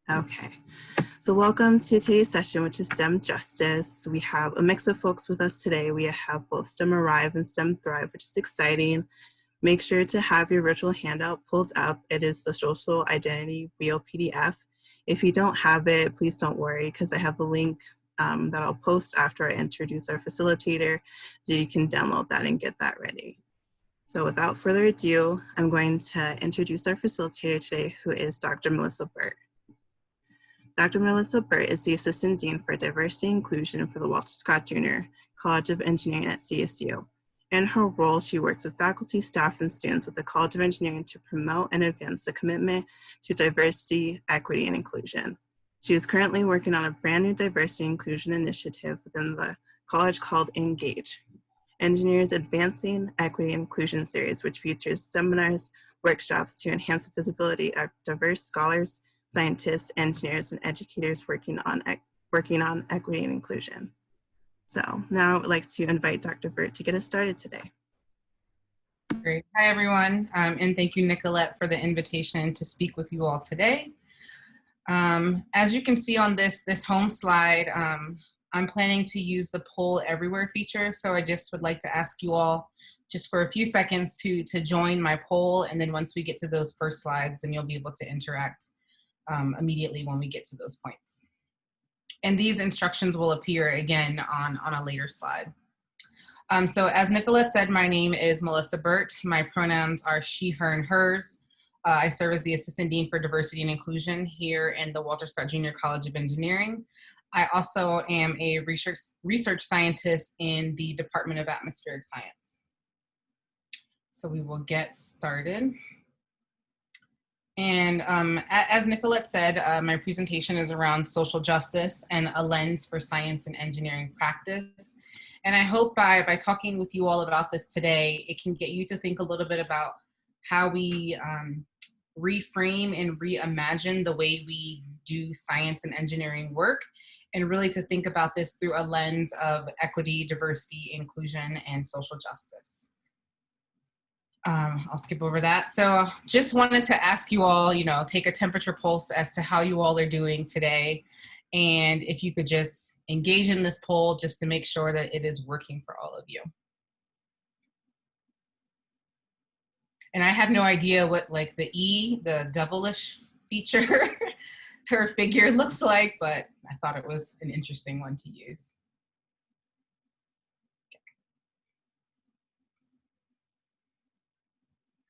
Okay, so welcome to today's session, which is STEM Justice. We have a mix of folks with us today. We have both STEM Arrive and STEM Thrive, which is exciting. Make sure to have your virtual handout pulled up. It is the Social Identity Wheel PDF. If you don't have it, please don't worry, because I have a link that I'll post after I introduce our facilitator, so you can download that and get that ready. So without further ado, I'm going to introduce our facilitator today, who is Dr. Melissa Burt. Dr. Melissa Burt is the Assistant Dean for Diversity and Inclusion for the Walter Scott Jr. College of Engineering at CSU. In her role, she works with faculty, staff, and students with the College of Engineering to promote and advance the commitment to diversity, equity, and inclusion. She is currently working on a brand new diversity and inclusion initiative within the college called Engage, Engineers Advancing Equity and Inclusion Series, which features seminars, workshops to enhance the visibility of diverse scholars, scientists, engineers, and educators working on equity and inclusion. So now I would like to invite Dr. Burt to get us started today. Great. Hi, everyone. And thank you, Nicolette, for the invitation to speak with you all today. As you can see on this home slide, I'm planning to use the poll everywhere feature. So I just would like to ask you all just for a few seconds to join my poll. And then once we get to those first slides, then you'll be able to interact immediately when we get to those points. And these instructions will appear again on a later slide. So as Nicolette said, my name is Melissa Burt. My pronouns are she, her, and hers. I serve as the Assistant Dean for Diversity and Inclusion here in the Walter Scott Jr. College of Engineering. I also am a research scientist in the Department of Atmospheric Science. So we will get started. And as Nicolette said, my presentation is around social justice and a lens for science and engineering practice. And I hope by talking with you all about this today, it can get you to think a little bit about how we reframe and reimagine the way we do science and engineering work, and really to think about this through a lens of equity, diversity, inclusion, and social justice. I'll skip over that. So just wanted to ask you all, take a temperature pulse as to how you all are doing today. And if you could just engage in this poll just to make sure that it is working for all of you. And I have no idea what like the devilish feature, her figure looks like, but I thought it was an interesting one to use.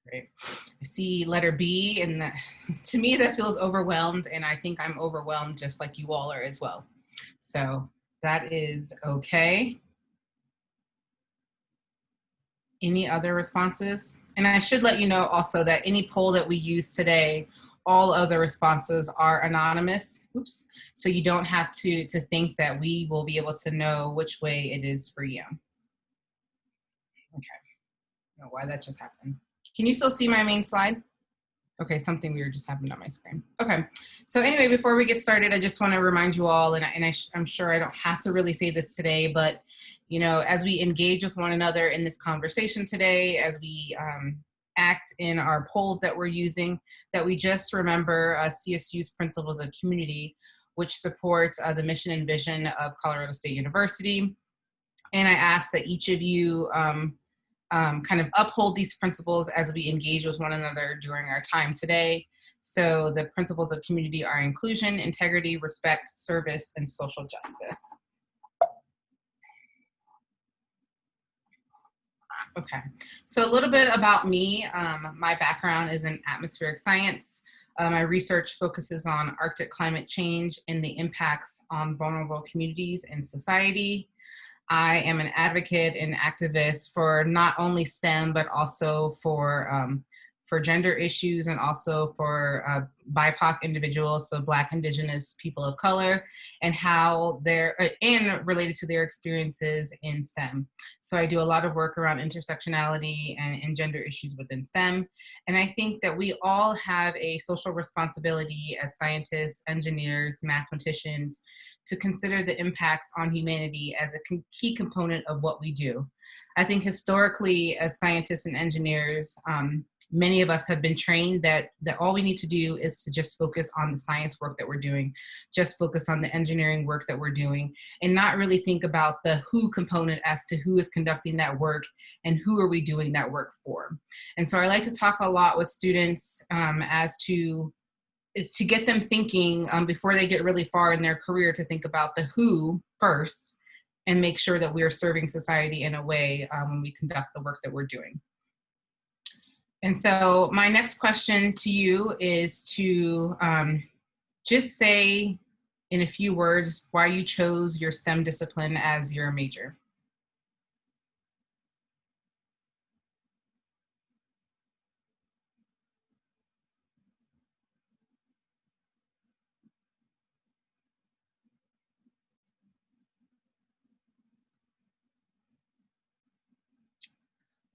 Great. I see letter B, and that, to me that feels overwhelmed, and I think I'm overwhelmed just like you all are as well. So that is okay. Any other responses? And I should let you know also that any poll that we use today, all other responses are anonymous. Oops. So you don't have to think that we will be able to know which way it is for you. Okay. I don't know why that just happened. Can you still see my main slide? Okay, something weird just happened on my screen. Okay, so anyway, before we get started, I just want to remind you all, and I'm sure I don't have to really say this today, but as we engage with one another in this conversation today, as we act in our polls that we're using, that we just remember CSU's principles of community, which supports the mission and vision of Colorado State University. And I ask that each of you kind of uphold these principles as we engage with one another during our time today. So the principles of community are inclusion, integrity, respect, service, and social justice. Okay, so a little bit about me. My background is in atmospheric science. My research focuses on Arctic climate change and the impacts on vulnerable communities and society. I am an advocate and activist for not only STEM, but also for gender issues and also for BIPOC individuals, so Black, Indigenous, people of color, and how they're, and related to their experiences in STEM. So I do a lot of work around intersectionality and gender issues within STEM. And I think that we all have a social responsibility as scientists, engineers, mathematicians, to consider the impacts on humanity as a key component of what we do. I think historically, as scientists and engineers, Many of us have been trained that all we need to do is to just focus on the science work that we're doing, just focus on the engineering work that we're doing, and not really think about the who component as to who is conducting that work and who are we doing that work for. And so I like to talk a lot with students as to get them thinking before they get really far in their career, to think about the who first and make sure that we are serving society in a way when we conduct the work that we're doing. And so my next question to you is to just say in a few words why you chose your STEM discipline as your major.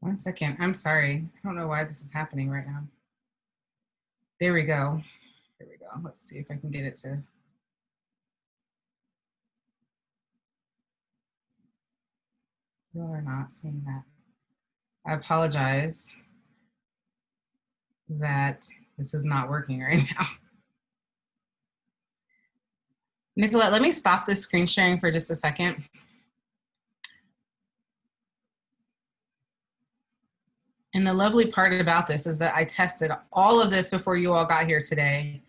One second, I'm sorry. I don't know why this is happening right now. There we go. There we go. Let's see if I can get it to. You are not seeing that. I apologize that this is not working right now. Nicolette, let me stop this screen sharing for just a second. And the lovely part about this is that I tested all of this before you all got here today,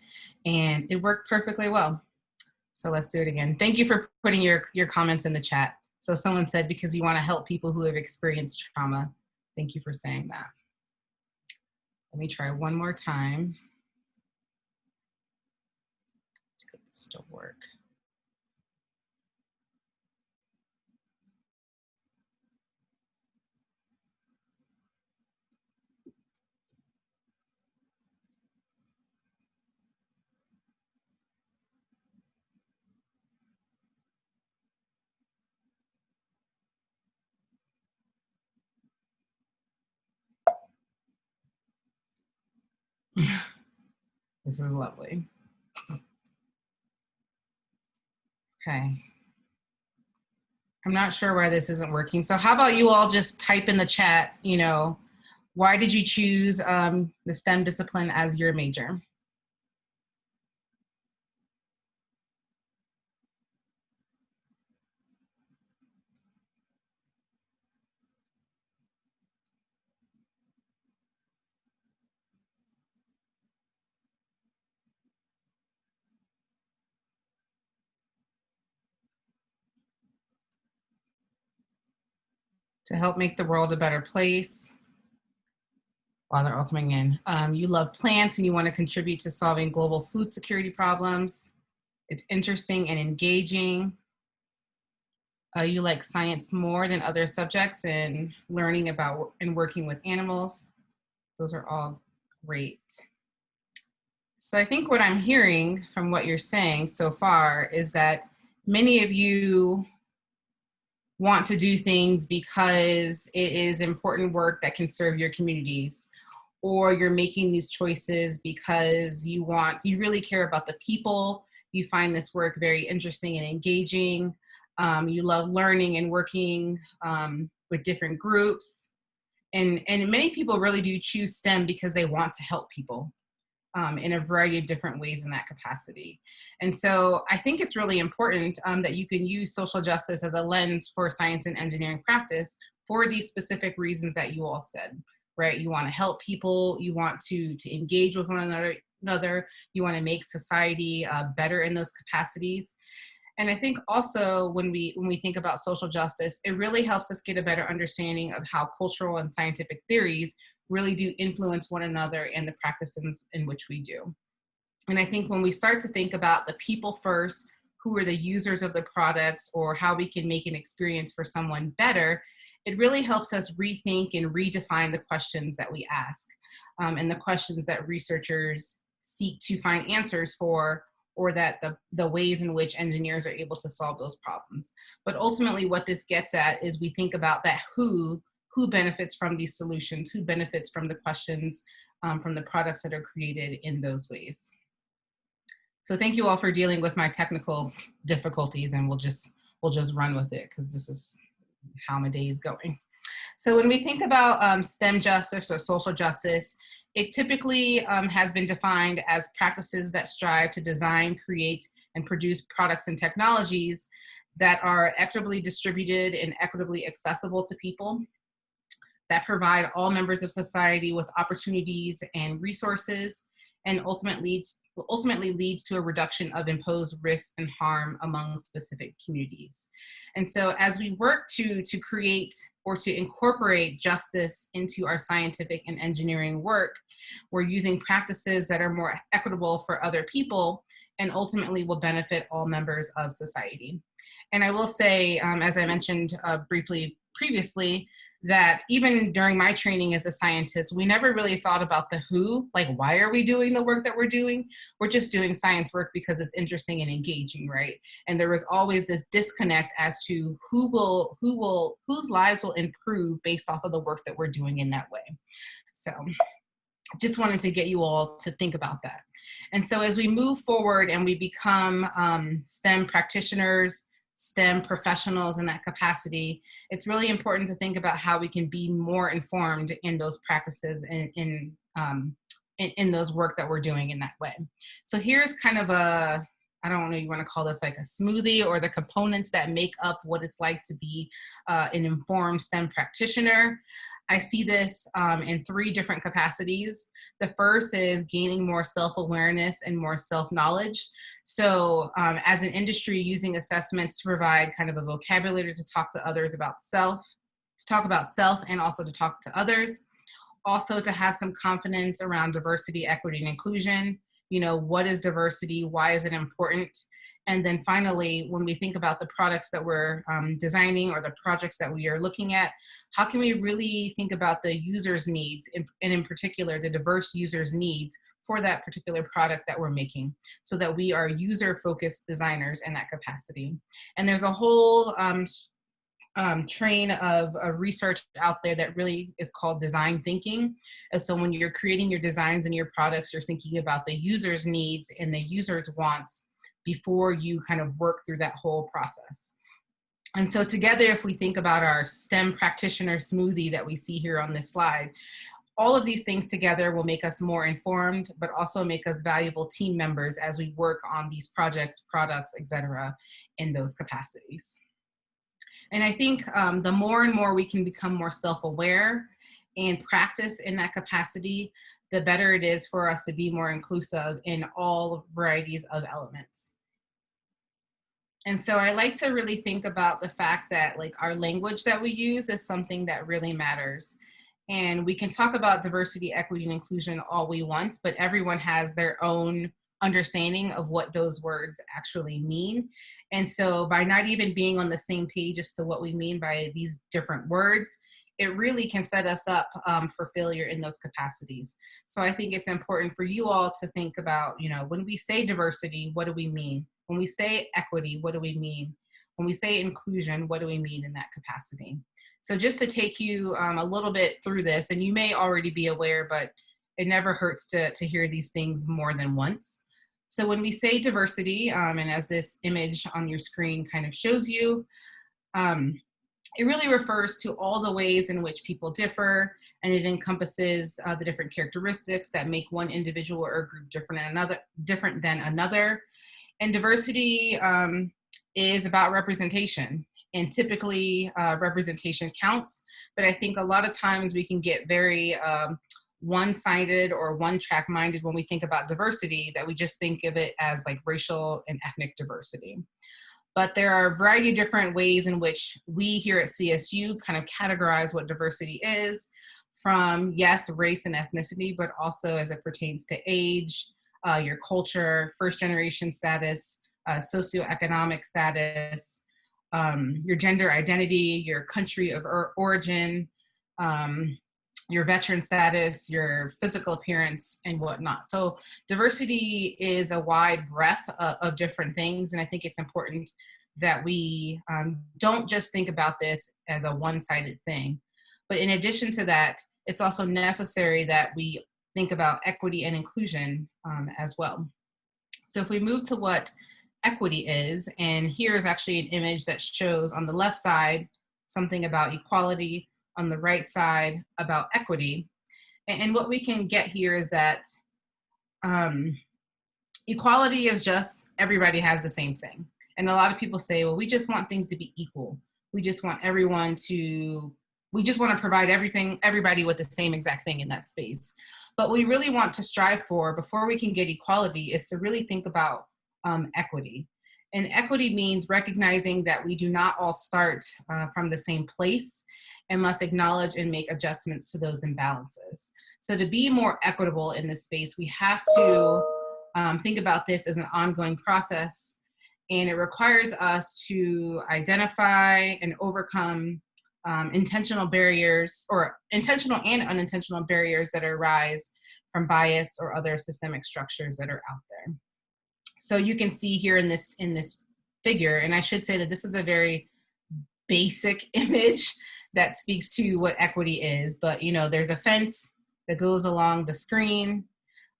and it worked perfectly well. So let's do it again. Thank you for putting your comments in the chat. So someone said, because you want to help people who have experienced trauma. Thank you for saying that. Let me try one more time to get this to work. This is lovely. Okay. I'm not sure why this isn't working. So how about you all just type in the chat, you know, why did you choose the STEM discipline as your major? To help make the world a better place. While they're all coming in. You love plants and you want to contribute to solving global food security problems. It's interesting and engaging. You like science more than other subjects and learning about and working with animals. Those are all great. So I think what I'm hearing from what you're saying so far is that many of you want to do things because it is important work that can serve your communities, or you're making these choices because you really care about the people, you find this work very interesting and engaging, you love learning and working with different groups, and many people really do choose STEM because they want to help people in a variety of different ways in that capacity. And so I think it's really important that you can use social justice as a lens for science and engineering practice for these specific reasons that you all said, right? You want to help people, you want to engage with one another, you want to make society better in those capacities. And I think also when we think about social justice, it really helps us get a better understanding of how cultural and scientific theories really do influence one another in the practices in which we do. And I think when we start to think about the people first, who are the users of the products, or how we can make an experience for someone better, it really helps us rethink and redefine the questions that we ask, and the questions that researchers seek to find answers for, or that the ways in which engineers are able to solve those problems. But ultimately what this gets at is we think about that who benefits from these solutions, who benefits from the questions, from the products that are created in those ways. So thank you all for dealing with my technical difficulties, and we'll just run with it because this is how my day is going. So when we think about STEM justice or social justice, it typically has been defined as practices that strive to design, create, and produce products and technologies that are equitably distributed and equitably accessible to people, that provide all members of society with opportunities and resources, and ultimately leads to a reduction of imposed risk and harm among specific communities. And so as we work to create or to incorporate justice into our scientific and engineering work, we're using practices that are more equitable for other people and ultimately will benefit all members of society. And I will say, as I mentioned briefly previously, that even during my training as a scientist, we never really thought about the who, like why are we doing the work that we're doing? We're just doing science work because it's interesting and engaging, right? And there was always this disconnect as to whose lives will improve based off of the work that we're doing in that way. So just wanted to get you all to think about that. And so as we move forward and we become STEM practitioners, STEM professionals in that capacity, it's really important to think about how we can be more informed in those practices and in those work that we're doing in that way. So here's kind of a, I don't know, you want to call this like a smoothie, or the components that make up what it's like to be an informed STEM practitioner. I see this in 3 different capacities. The first is gaining more self-awareness and more self-knowledge. So as an industry, using assessments to provide kind of a vocabulary to talk to others about self, to talk about self and also to talk to others. Also to have some confidence around diversity, equity, and inclusion. You know, what is diversity? Why is it important? And then finally, when we think about the products that we're designing or the projects that we are looking at, how can we really think about the user's needs, and in particular, the diverse user's needs for that particular product that we're making, so that we are user-focused designers in that capacity. And there's a whole train of research out there that really is called design thinking. And so when you're creating your designs and your products, you're thinking about the user's needs and the user's wants before you kind of work through that whole process. And so together, if we think about our STEM practitioner smoothie that we see here on this slide, all of these things together will make us more informed, but also make us valuable team members as we work on these projects, products, etc., in those capacities. And I think the more and more we can become more self-aware and practice in that capacity, the better it is for us to be more inclusive in all varieties of elements. And so I like to really think about the fact that like our language that we use is something that really matters. And we can talk about diversity, equity, and inclusion all we want, but everyone has their own understanding of what those words actually mean. And so by not even being on the same page as to what we mean by these different words, it really can set us up for failure in those capacities. So I think it's important for you all to think about, you know, when we say diversity, what do we mean? When we say equity, what do we mean? When we say inclusion, what do we mean in that capacity? So just to take you a little bit through this, and you may already be aware, but it never hurts to hear these things more than once. So when we say diversity, and as this image on your screen kind of shows you, it really refers to all the ways in which people differ, and it encompasses the different characteristics that make one individual or group different than another. And diversity is about representation, and typically representation counts, but I think a lot of times we can get very one-sided or one-track minded when we think about diversity, that we just think of it as like racial and ethnic diversity. But there are a variety of different ways in which we here at CSU kind of categorize what diversity is, from, yes, race and ethnicity, but also as it pertains to age, your culture, first generation status, socioeconomic status, your gender identity, your country of origin, your veteran status, your physical appearance, and whatnot. So diversity is a wide breadth of different things, and I think it's important that we don't just think about this as a one-sided thing. But in addition to that, it's also necessary that we think about equity and inclusion as well. So if we move to what equity is, and here is actually an image that shows on the left side something about equality, on the right side about equity. And what we can get here is that equality is just everybody has the same thing. And a lot of people say, well, we just want things to be equal. We just want we just want to provide everybody with the same exact thing in that space. But we really want to strive for, before we can get equality, is to really think about equity. And equity means recognizing that we do not all start from the same place and must acknowledge and make adjustments to those imbalances. So to be more equitable in this space, we have to think about this as an ongoing process, and it requires us to identify and overcome intentional barriers, or intentional and unintentional barriers that arise from bias or other systemic structures that are out there. So you can see here in this figure, and I should say that this is a very basic image that speaks to what equity is, but there's a fence that goes along the screen,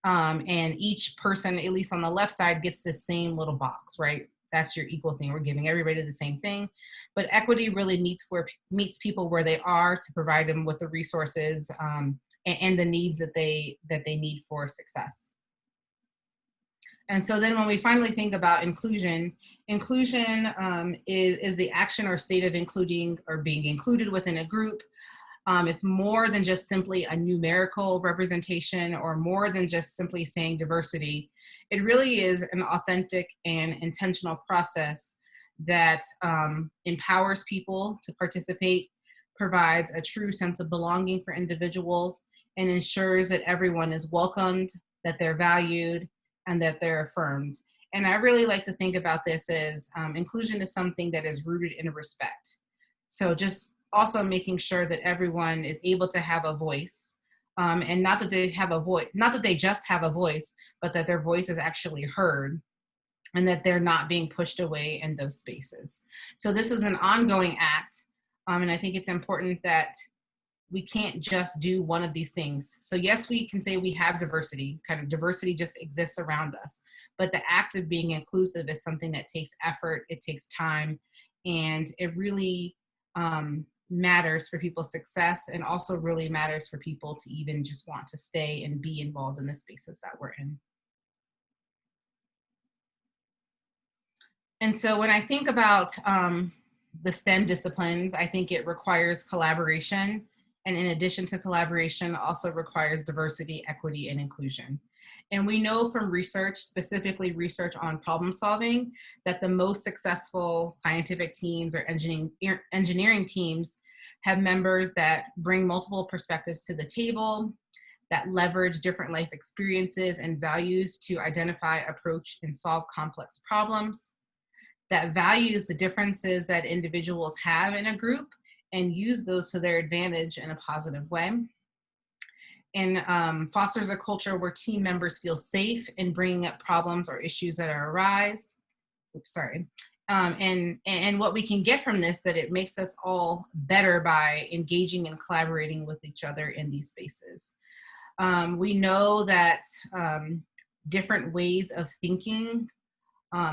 and each person, at least on the left side, gets the same little box, right? That's your equal thing. We're giving everybody the same thing. But equity really meets people where they are, to provide them with the resources and the needs that they need for success. And so then when we finally think about inclusion is the action or state of including or being included within a group. It's more than just simply a numerical representation, or more than just simply saying diversity. It really is an authentic and intentional process that empowers people to participate, provides a true sense of belonging for individuals, and ensures that everyone is welcomed, that they're valued, and that they're affirmed. And I really like to think about this as inclusion is something that is rooted in respect. So just also making sure that everyone is able to have a voice, and not that they just have a voice, but that their voice is actually heard, and that they're not being pushed away in those spaces. So this is an ongoing act, and I think it's important that we can't just do one of these things. So yes, we can say we have diversity, kind of diversity just exists around us, but the act of being inclusive is something that takes effort, it takes time, and it really matters for people's success, and also really matters for people to even just want to stay and be involved in the spaces that we're in. And so when I think about the STEM disciplines, I think it requires collaboration. And in addition to collaboration, also requires diversity, equity, and inclusion. And we know from research, specifically research on problem solving, that the most successful scientific teams or engineering teams have members that bring multiple perspectives to the table, that leverage different life experiences and values to identify, approach, and solve complex problems, that values the differences that individuals have in a group and use those to their advantage in a positive way, and fosters a culture where team members feel safe in bringing up problems or issues that arise. And what we can get from this, that it makes us all better by engaging and collaborating with each other in these spaces. We know that different ways of thinking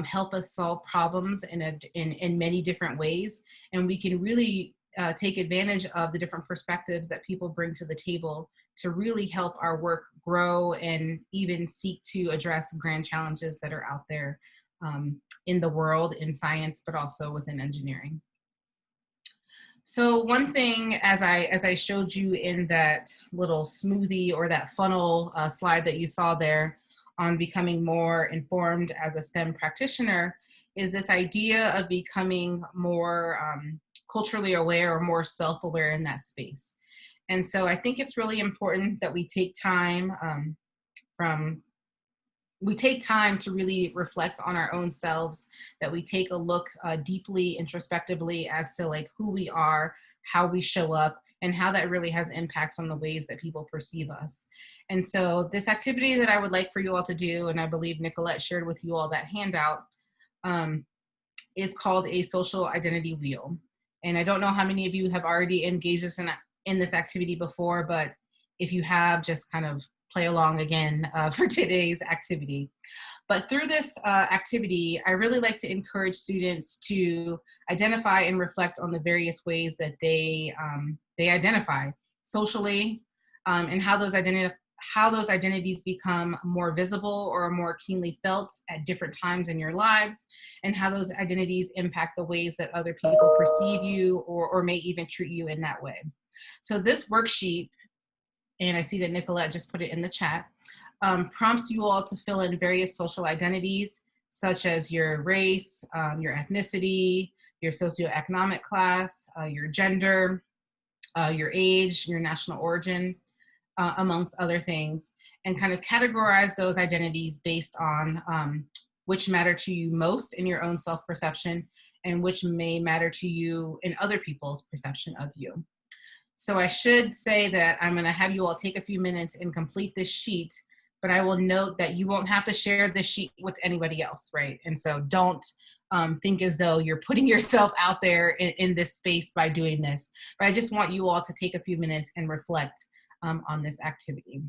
help us solve problems in many different ways, and we can really take advantage of the different perspectives that people bring to the table to really help our work grow and even seek to address grand challenges that are out there in the world, in science, but also within engineering. So one thing, as I showed you in that little smoothie or that funnel slide that you saw there on becoming more informed as a STEM practitioner, is this idea of becoming more culturally aware or more self-aware in that space. And so I think it's really important that we take time to really reflect on our own selves, that we take a look deeply, introspectively as to like who we are, how we show up, and how that really has impacts on the ways that people perceive us. And so this activity that I would like for you all to do, and I believe Nicolette shared with you all that handout, is called a social identity wheel. And I don't know how many of you have already engaged us in this activity before, but if you have, just kind of play along again for today's activity. But through this activity, I really like to encourage students to identify and reflect on the various ways that they identify socially, and how those identities become more visible or more keenly felt at different times in your lives, and how those identities impact the ways that other people perceive you or may even treat you in that way. So this worksheet, and I see that Nicolette just put it in the chat, prompts you all to fill in various social identities, such as your race, your ethnicity, your socioeconomic class, your gender, your age, your national origin, amongst other things, and kind of categorize those identities based on which matter to you most in your own self-perception and which may matter to you in other people's perception of you. So I should say that I'm going to have you all take a few minutes and complete this sheet, but I will note that you won't have to share this sheet with anybody else, right? And so don't think as though you're putting yourself out there in this space by doing this. But I just want you all to take a few minutes and reflect on this activity.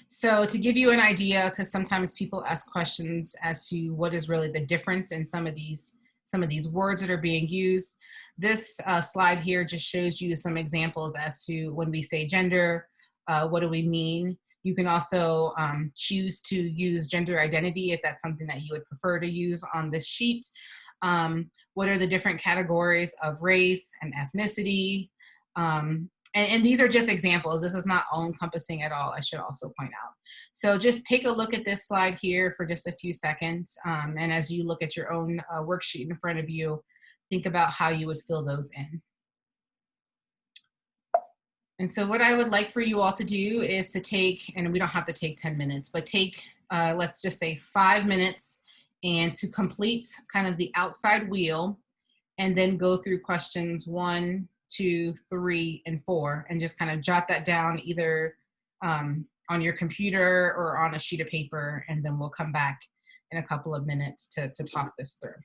So to give you an idea, because sometimes people ask questions as to what is really the difference in some of these words that are being used. This slide here just shows you some examples as to when we say gender, what do we mean? You can also choose to use gender identity if that's something that you would prefer to use on this sheet. What are the different categories of race and ethnicity? And these are just examples. This is not all-encompassing at all, I should also point out. So just take a look at this slide here for just a few seconds. And as you look at your own worksheet in front of you, think about how you would fill those in. And so what I would like for you all to do is to take, and we don't have to take 10 minutes, but take, let's just say 5 minutes, and to complete kind of the outside wheel, and then go through questions 1, 2, 3, and 4, and just kind of jot that down either on your computer or on a sheet of paper, and then we'll come back in a couple of minutes to talk this through.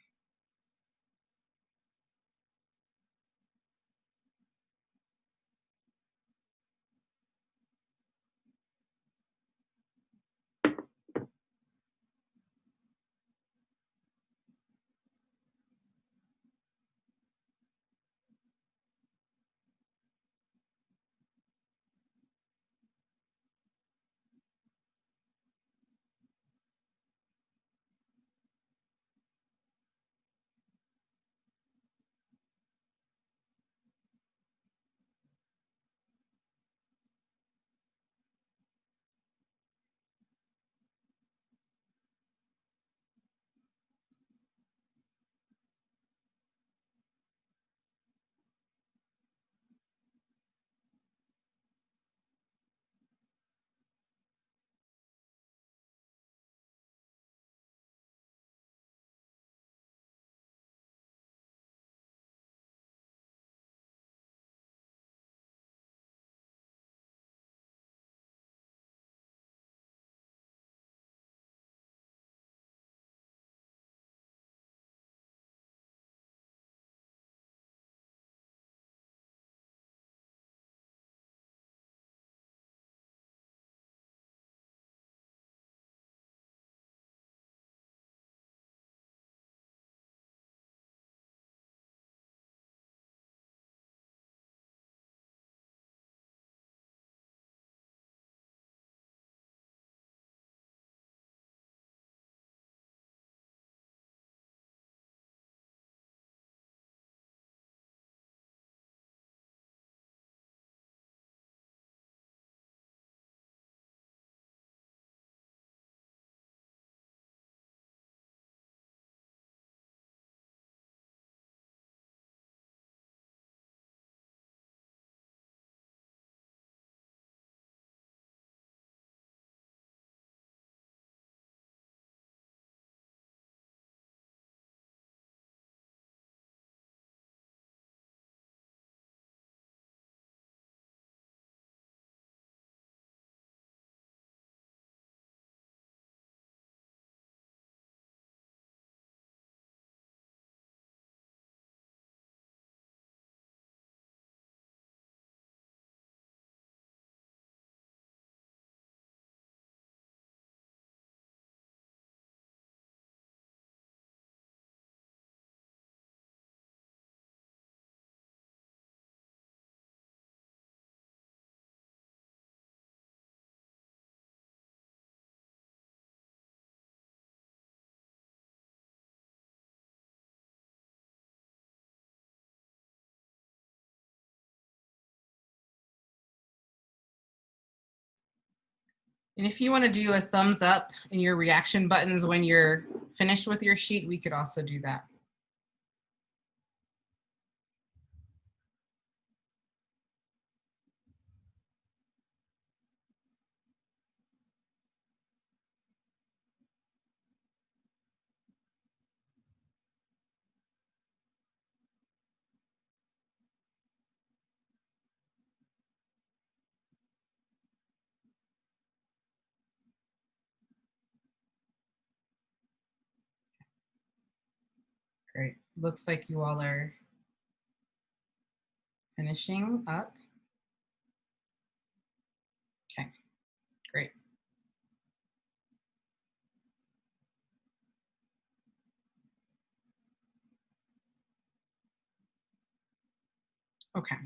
And if you want to do a thumbs up in your reaction buttons when you're finished with your sheet, we could also do that. Great. Looks like you all are finishing up. Okay, great. Okay.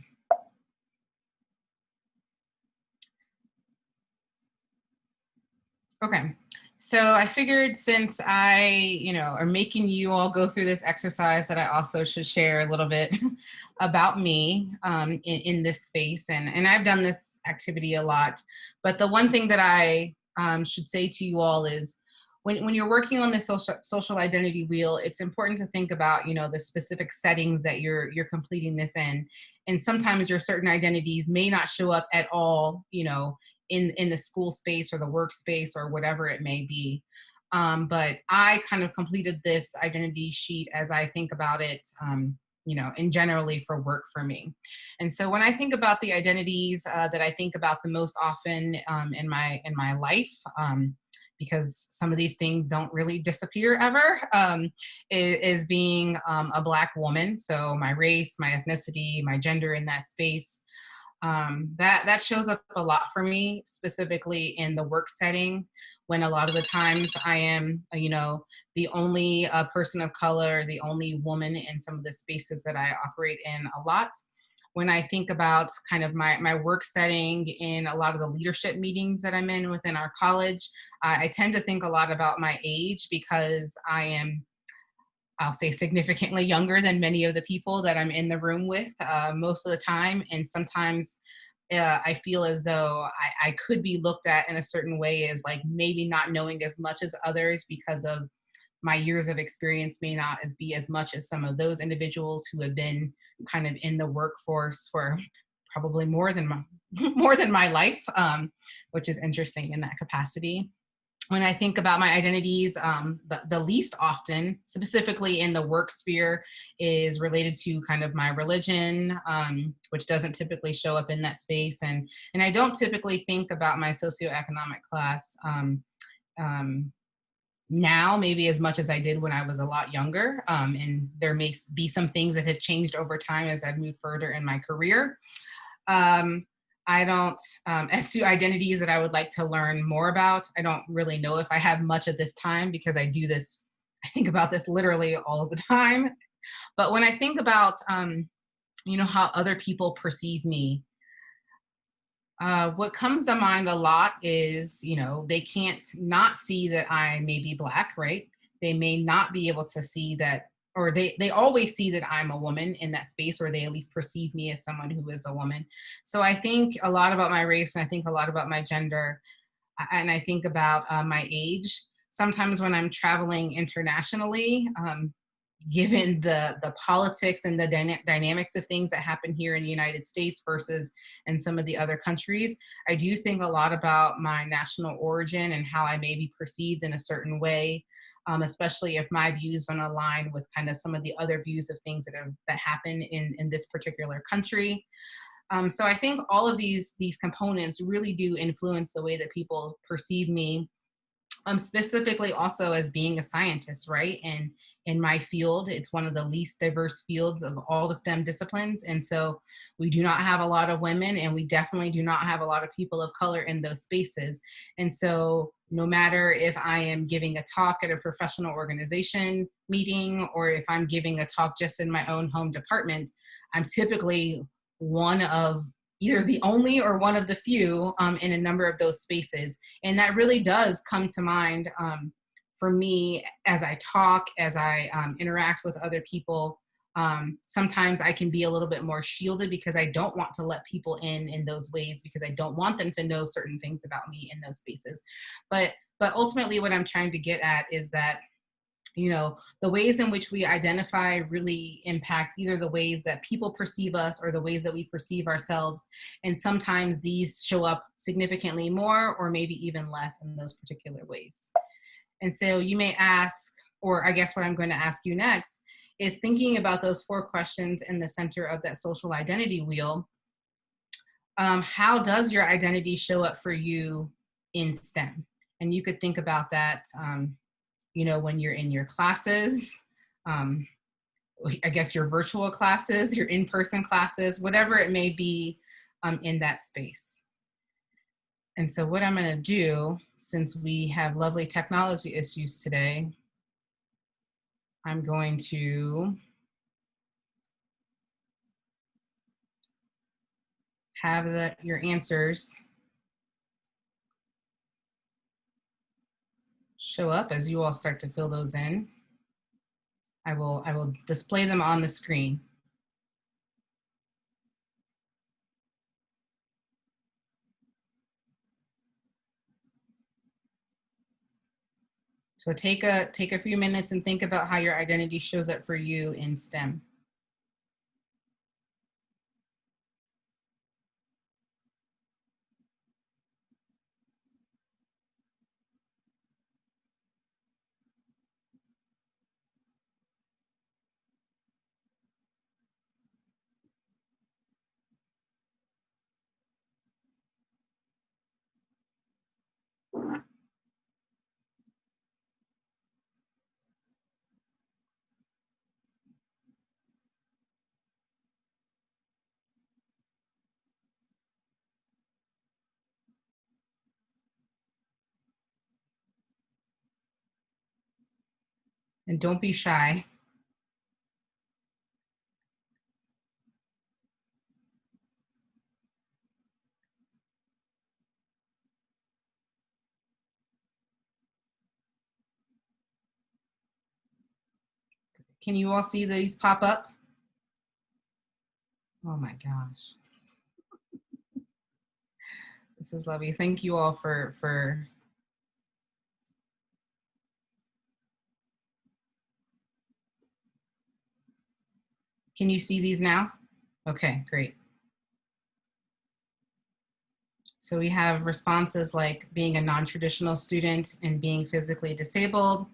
Okay. So I figured since are making you all go through this exercise, that I also should share a little bit about me in this space. And I've done this activity a lot. But the one thing that I should say to you all is when you're working on the social identity wheel, it's important to think about, the specific settings that you're completing this in. And sometimes your certain identities may not show up at all, in the school space or the workspace or whatever it may be. But I kind of completed this identity sheet as I think about it, and generally for work for me. And so when I think about the identities that I think about the most often in my life, because some of these things don't really disappear ever, is being a Black woman. So my race, my ethnicity, my gender in that space, that shows up a lot for me, specifically in the work setting, when a lot of the times I am, the only person of color, the only woman in some of the spaces that I operate in a lot. When I think about kind of my work setting in a lot of the leadership meetings that I'm in within our college, I tend to think a lot about my age because I am, I'll say, significantly younger than many of the people that I'm in the room with most of the time. And sometimes I feel as though I could be looked at in a certain way as like maybe not knowing as much as others because of my years of experience may not be as much as some of those individuals who have been kind of in the workforce for probably more than my, more than my life, which is interesting in that capacity. When I think about my identities, the least often, specifically in the work sphere, is related to kind of my religion, which doesn't typically show up in that space. And I don't typically think about my socioeconomic class now, maybe as much as I did when I was a lot younger. And there may be some things that have changed over time as I've moved further in my career. Um, I don't, as to identities that I would like to learn more about, I don't really know if I have much at this time because I do this, I think about this literally all of the time. But when I think about, how other people perceive me, what comes to mind a lot is, they can't not see that I may be Black, right? They may not be able to see that, or they always see that I'm a woman in that space, or they at least perceive me as someone who is a woman. So I think a lot about my race, and I think a lot about my gender, and I think about my age. Sometimes when I'm traveling internationally, given the politics and the dynamics of things that happen here in the United States versus in some of the other countries, I do think a lot about my national origin and how I may be perceived in a certain way, especially if my views don't align with kind of some of the other views of things that happen in this particular country. So I think all of these components really do influence the way that people perceive me, specifically also as being a scientist, right? And in my field, it's one of the least diverse fields of all the STEM disciplines. And so we do not have a lot of women, and we definitely do not have a lot of people of color in those spaces. And so no matter if I am giving a talk at a professional organization meeting, or if I'm giving a talk just in my own home department, I'm typically one of either the only or one of the few in a number of those spaces. And that really does come to mind for me as I talk, as I interact with other people Sometimes I can be a little bit more shielded because I don't want to let people in those ways, because I don't want them to know certain things about me in those spaces. But ultimately what I'm trying to get at is that, you know, the ways in which we identify really impact either the ways that people perceive us or the ways that we perceive ourselves. And sometimes these show up significantly more or maybe even less in those particular ways. And so you may ask, or I guess what I'm going to ask you next is, thinking about those 4 questions in the center of that social identity wheel, how does your identity show up for you in STEM? And you could think about that, you know, when you're in your classes, um, I guess your virtual classes, your in-person classes, whatever it may be, in that space. And so what I'm going to do, since we have lovely technology issues today, I'm going to have your answers show up as you all start to fill those in. I will display them on the screen. So take a few minutes and think about how your identity shows up for you in STEM. And don't be shy. Can you all see these pop up? Oh my gosh. This is lovely. Thank you all for Can you see these now? Okay, great. So we have responses like being a non-traditional student and being physically disabled,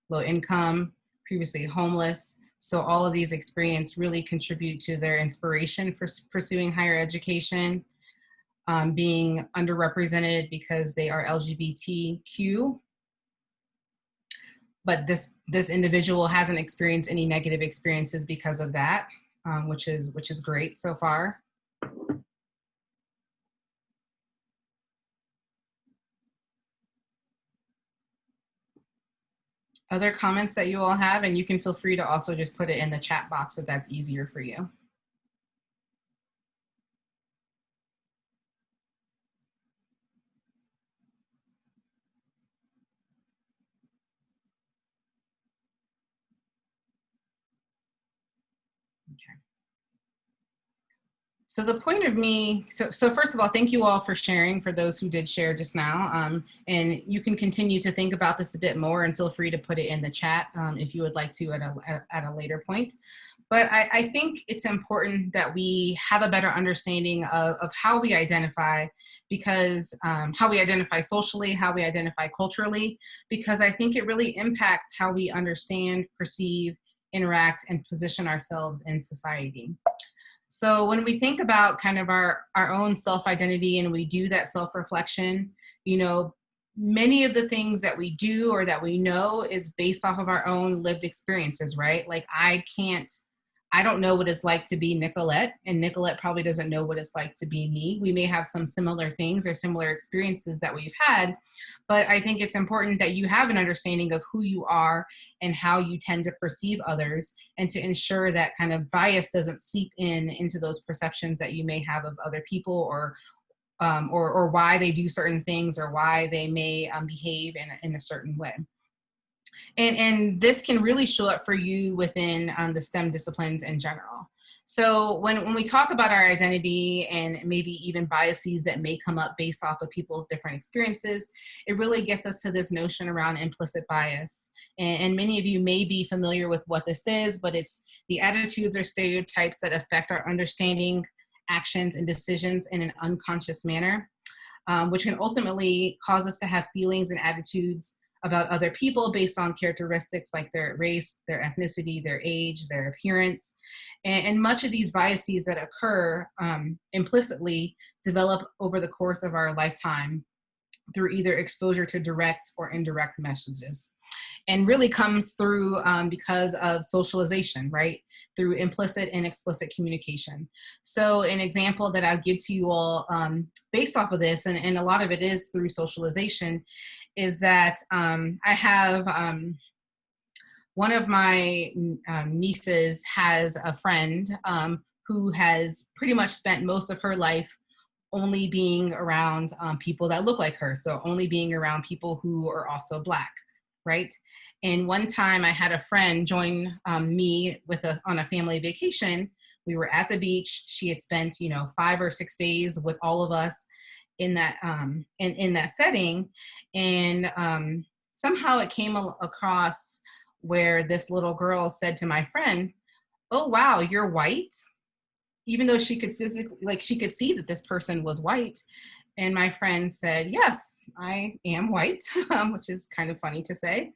low income, previously homeless. So all of these experiences really contribute to their inspiration for pursuing higher education. Being underrepresented because they are LGBTQ, but this individual hasn't experienced any negative experiences because of that, which is great so far. Other comments that you all have, and you can feel free to also just put it in the chat box if that's easier for you. Okay. So the point of me, so first of all, thank you all for sharing, for those who did share just now. And you can continue to think about this a bit more and feel free to put it in the chat if you would like to at a later point. But I think it's important that we have a better understanding of how we identify, because how we identify socially, how we identify culturally, because I think it really impacts how we understand, perceive, interact, and position ourselves in society. So when we think about kind of our own self-identity and we do that self-reflection, you know, many of the things that we do or that we know is based off of our own lived experiences, right? Like I don't know what it's like to be Nicolette, and Nicolette probably doesn't know what it's like to be me. We may have some similar things or similar experiences that we've had, but I think it's important that you have an understanding of who you are and how you tend to perceive others, and to ensure that kind of bias doesn't seep into those perceptions that you may have of other people, or why they do certain things, or why they may behave in a certain way. And this can really show up for you within the STEM disciplines in general. So when we talk about our identity and maybe even biases that may come up based off of people's different experiences, it really gets us to this notion around implicit bias. And many of you may be familiar with what this is, but it's the attitudes or stereotypes that affect our understanding, actions, and decisions in an unconscious manner, which can ultimately cause us to have feelings and attitudes about other people based on characteristics like their race, their ethnicity, their age, their appearance. And much of these biases that occur implicitly develop over the course of our lifetime through either exposure to direct or indirect messages, and really comes through because of socialization, right? Through implicit and explicit communication. So an example that I'll give to you all based off of this, and a lot of it is through socialization, is that I have one of my nieces has a friend who has pretty much spent most of her life only being around people that look like her. So only being around people who are also Black, right? And one time I had a friend join me on a family vacation. We were at the beach. She had spent, 5 or 6 days with all of us in that in that setting. And somehow it came across where this little girl said to my friend, "Oh, wow, you're white," even though she could physically, she could see that this person was white. And my friend said, "Yes, I am white," which is kind of funny to say.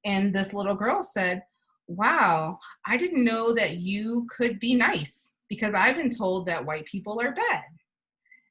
And this little girl said, "Wow, I didn't know that you could be nice, because I've been told that white people are bad."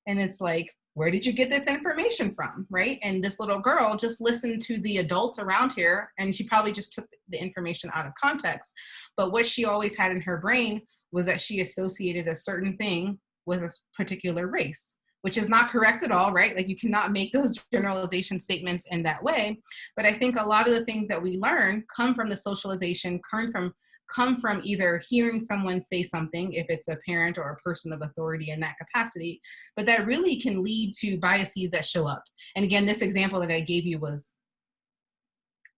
And it's like, where did you get this information from, right? And this little girl just listened to the adults around here, and she probably just took the information out of context. But what she always had in her brain was that she associated a certain thing with a particular race, which is not correct at all, right? Like, you cannot make those generalization statements in that way. But I think a lot of the things that we learn come from the socialization, come from either hearing someone say something, if it's a parent or a person of authority in that capacity, but that really can lead to biases that show up. And again, this example that I gave you was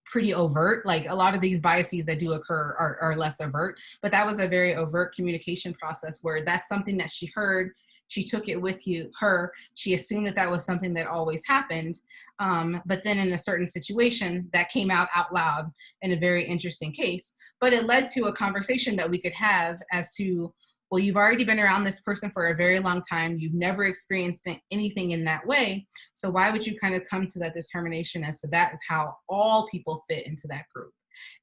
pretty overt. Like, a lot of these biases that do occur are less overt, but that was a very overt communication process where that's something that she heard. She took it with her. She assumed that was something that always happened. But then in a certain situation, that came out loud in a very interesting case. But it led to a conversation that we could have as to, well, you've already been around this person for a very long time. You've never experienced anything in that way. So why would you kind of come to that determination as to that is how all people fit into that group?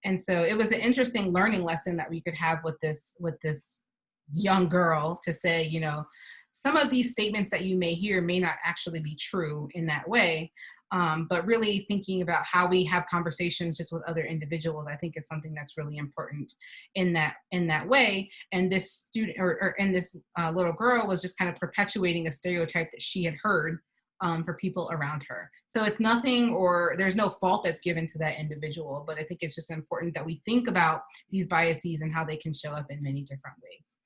And so it was an interesting learning lesson that we could have with this young girl, to say, some of these statements that you may hear may not actually be true in that way. But really thinking about how we have conversations just with other individuals, I think is something that's really important in that way. And this student and this little girl was just kind of perpetuating a stereotype that she had heard for people around her. So it's nothing, or there's no fault that's given to that individual, but I think it's just important that we think about these biases and how they can show up in many different ways.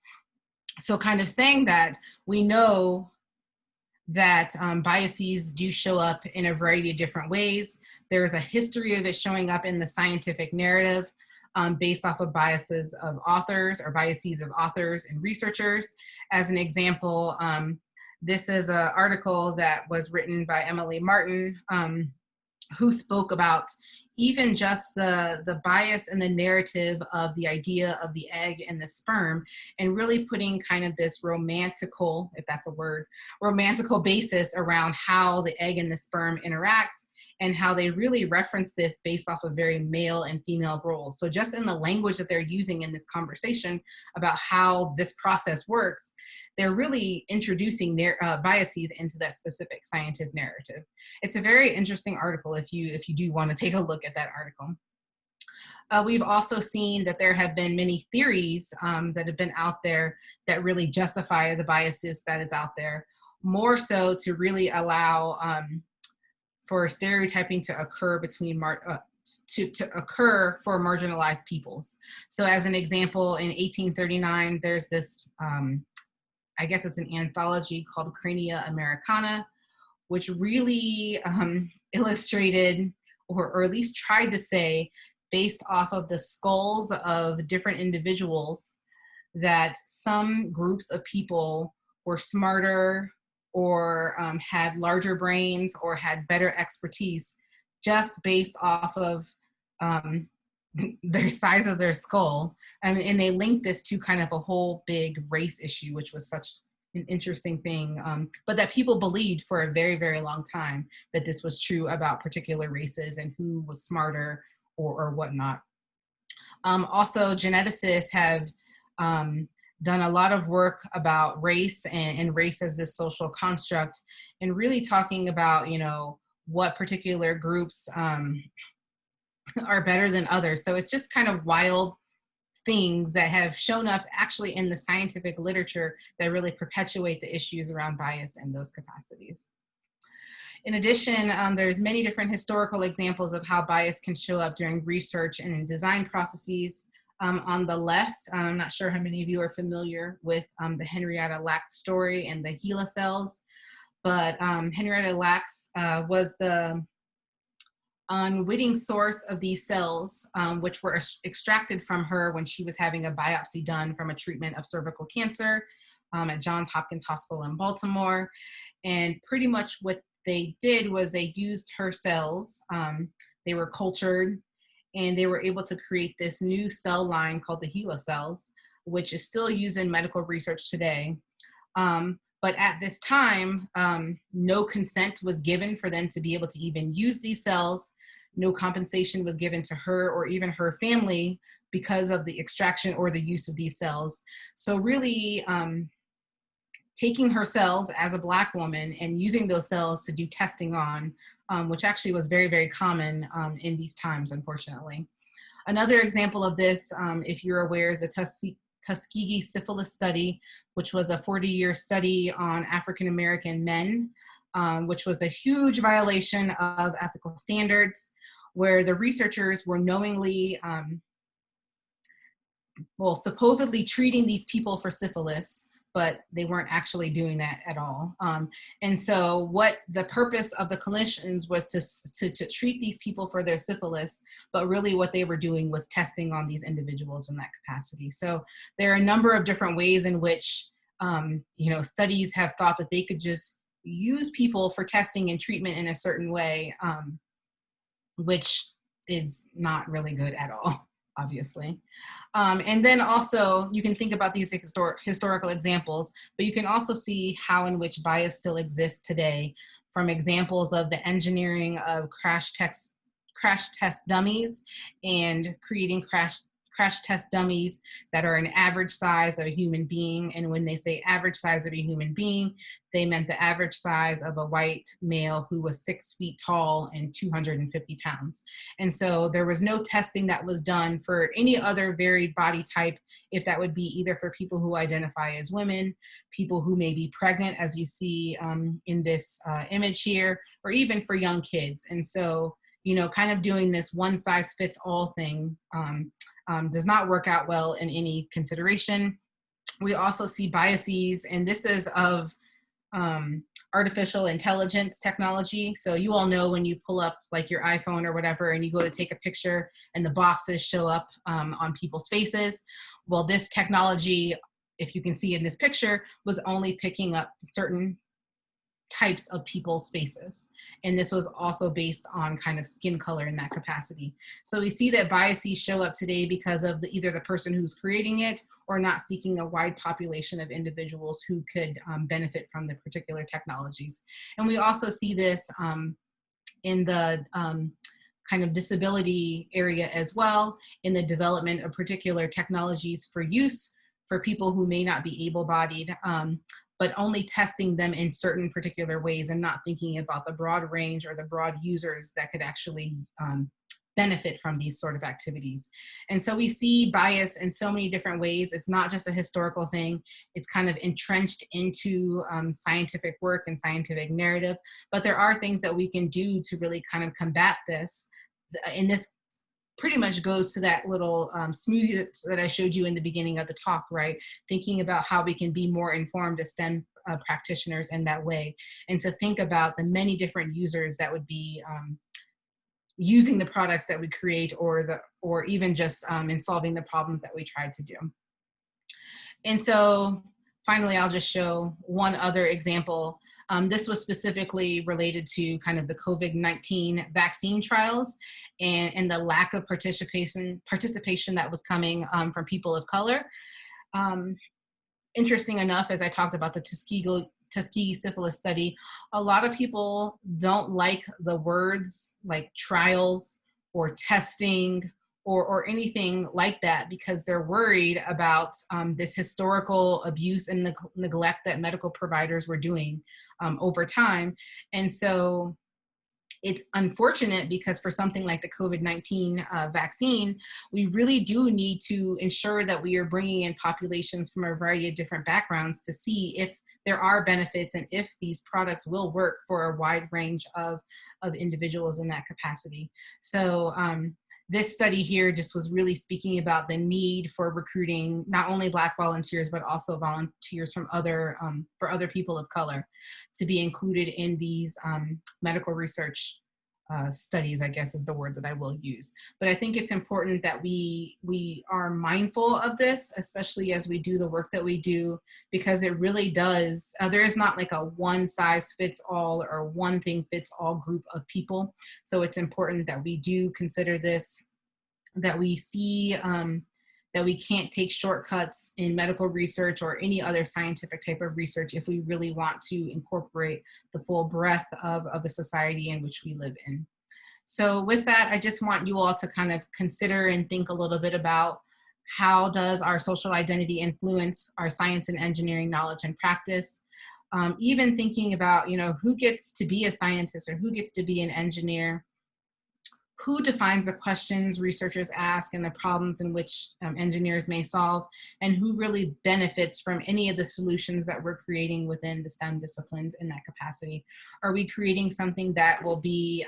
So kind of saying that, we know that biases do show up in a variety of different ways. There's a history of it showing up in the scientific narrative based off of biases of authors, or biases of authors and researchers. As an example, this is an article that was written by Emily Martin, who spoke about even just the bias and the narrative of the idea of the egg and the sperm, and really putting kind of this romantical, if that's a word, romantical basis around how the egg and the sperm interact, and how they really reference this based off of very male and female roles. So just in the language that they're using in this conversation about how this process works, they're really introducing biases into that specific scientific narrative. It's a very interesting article if you do want to take a look at that article. We've also seen that there have been many theories that have been out there that really justify the biases that is out there, more so to really allow for stereotyping to occur to occur for marginalized peoples. So as an example, in 1839, there's this, I guess it's an anthology called Crania Americana, which really illustrated, or at least tried to say, based off of the skulls of different individuals, that some groups of people were smarter or had larger brains or had better expertise just based off of um, their size of their skull. And they linked this to kind of a whole big race issue, which was such an interesting thing, but that people believed for a very, very long time that this was true about particular races and who was smarter or whatnot. Also, geneticists have done a lot of work about race and race as this social construct, and really talking about, you know, what particular groups are better than others. So it's just kind of wild things that have shown up actually in the scientific literature that really perpetuate the issues around bias in those capacities. In addition, there's many different historical examples of how bias can show up during research and in design processes. On the left, I'm not sure how many of you are familiar with the Henrietta Lacks story and the HeLa cells, but Henrietta Lacks was the unwitting source of these cells, which were extracted from her when she was having a biopsy done from a treatment of cervical cancer at Johns Hopkins Hospital in Baltimore. And pretty much what they did was they used her cells. They were cultured, and they were able to create this new cell line called the HeLa cells, which is still used in medical research today. But at this time, no consent was given for them to be able to even use these cells. No compensation was given to her or even her family because of the extraction or the use of these cells. So really, taking her cells as a Black woman and using those cells to do testing on, which actually was very, very common in these times, unfortunately. Another example of this, if you're aware, is a Tuskegee syphilis study, which was a 40-year study on African-American men, which was a huge violation of ethical standards, where the researchers were knowingly, supposedly treating these people for syphilis, but they weren't actually doing that at all. And so what the purpose of the clinicians was to treat these people for their syphilis, but really what they were doing was testing on these individuals in that capacity. So there are a number of different ways in which studies have thought that they could just use people for testing and treatment in a certain way, which is not really good at all, obviously. And then also you can think about these historical examples, but you can also see how in which bias still exists today, from examples of the engineering of crash test dummies and creating crash test dummies that are an average size of a human being. And when they say average size of a human being, they meant the average size of a white male who was 6 feet tall and 250 pounds. And so there was no testing that was done for any other varied body type, if that would be either for people who identify as women, people who may be pregnant, as you see in this image here, or even for young kids. And so, kind of doing this one size fits all thing does not work out well in any consideration. We also see biases, and this is of artificial intelligence technology. So you all know when you pull up like your iPhone or whatever, and you go to take a picture and the boxes show up on people's faces. Well, this technology, if you can see in this picture, was only picking up certain types of people's faces. And this was also based on kind of skin color in that capacity. So we see that biases show up today because of either the person who's creating it or not seeking a wide population of individuals who could benefit from the particular technologies. And we also see this in the kind of disability area as well, in the development of particular technologies for use for people who may not be able-bodied, but only testing them in certain particular ways and not thinking about the broad range or the broad users that could actually benefit from these sort of activities. And so we see bias in so many different ways. It's not just a historical thing. It's kind of entrenched into scientific work and scientific narrative, but there are things that we can do to really kind of combat this. And this pretty much goes to that little smoothie that I showed you in the beginning of the talk, right? Thinking about how we can be more informed as STEM practitioners in that way, and to think about the many different users that would be using the products that we create, or even just in solving the problems that we tried to do. And so finally, I'll just show one other example. This was specifically related to kind of the COVID-19 vaccine trials and the lack of participation that was coming from people of color. Interesting enough, as I talked about the Tuskegee syphilis study, a lot of people don't like the words like trials or testing or anything like that, because they're worried about this historical abuse and neglect that medical providers were doing over time. And so it's unfortunate, because for something like the COVID-19 vaccine, we really do need to ensure that we are bringing in populations from a variety of different backgrounds to see if there are benefits and if these products will work for a wide range of individuals in that capacity. So this study here just was really speaking about the need for recruiting not only Black volunteers, but also volunteers from for other people of color to be included in these medical research studies, I guess is the word that I will use. But I think it's important that we are mindful of this, especially as we do the work that we do, because it really does, there is not like a one size fits all or one thing fits all group of people. So it's important that we do consider this, that we see that we can't take shortcuts in medical research or any other scientific type of research if we really want to incorporate the full breadth of the society in which we live in. So with that, I just want you all to kind of consider and think a little bit about how does our social identity influence our science and engineering knowledge and practice. Even thinking about, who gets to be a scientist or who gets to be an engineer, who defines the questions researchers ask and the problems in which engineers may solve, and who really benefits from any of the solutions that we're creating within the STEM disciplines in that capacity. Are we creating something that will be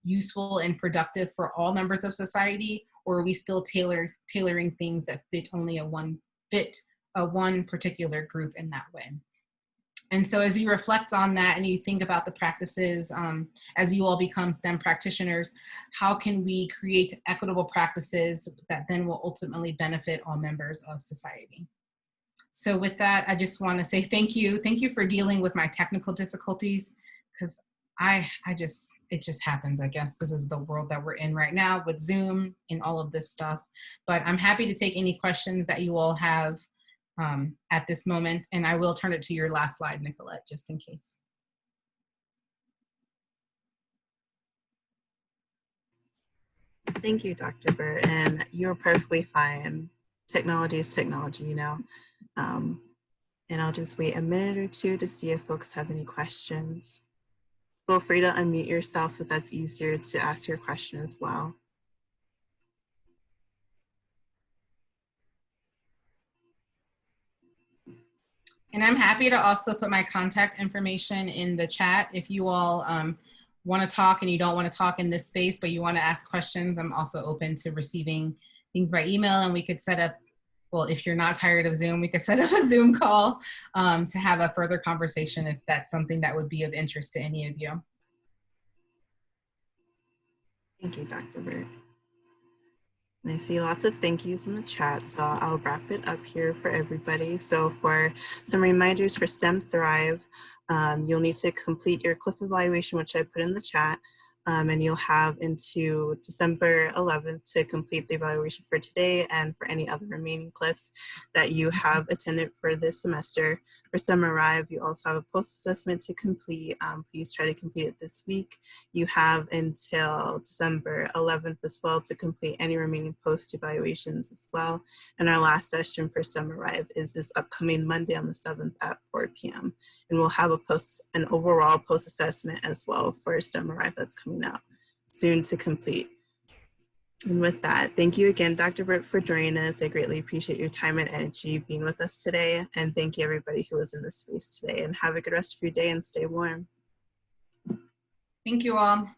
useful and productive for all members of society, or are we still tailoring things that fit only a one particular group in that way? And so as you reflect on that and you think about the practices, as you all become STEM practitioners, how can we create equitable practices that then will ultimately benefit all members of society? So with that, I just want to say thank you. Thank you for dealing with my technical difficulties, because it just happens, I guess. This is the world that we're in right now with Zoom and all of this stuff. But I'm happy to take any questions that you all have at this moment, and I will turn it to your last slide, Nicolette, just in case. Thank you, Dr. Burt, and you're perfectly fine. Technology is technology, and I'll just wait a minute or two to see if folks have any questions. Feel free to unmute yourself if that's easier to ask your question as well. And I'm happy to also put my contact information in the chat if you all want to talk and you don't want to talk in this space, but you want to ask questions. I'm also open to receiving things by email, and we could set up, well, if you're not tired of Zoom, we could set up a Zoom call to have a further conversation if that's something that would be of interest to any of you. Thank you, Dr. Burt. And I see lots of thank yous in the chat, so I'll wrap it up here for everybody. So for some reminders for STEM Thrive, you'll need to complete your CLIF evaluation, which I put in the chat, and you'll have into December 11th to complete the evaluation for today and for any other remaining CLIFs that you have attended for this semester. For STEM Arrive, you also have a post-assessment to complete. Please try to complete it this week. You have until December 11th as well to complete any remaining post-evaluations as well. And our last session for STEM Arrive is this upcoming Monday on the 7th at 4 p.m. And we'll have an overall post-assessment as well for STEM Arrive that's coming out soon to complete. And with that, thank you again, Dr. Burt, for joining us. I greatly appreciate your time and energy being with us today. And thank you everybody who was in this space today, and have a good rest of your day and stay warm. Thank you all.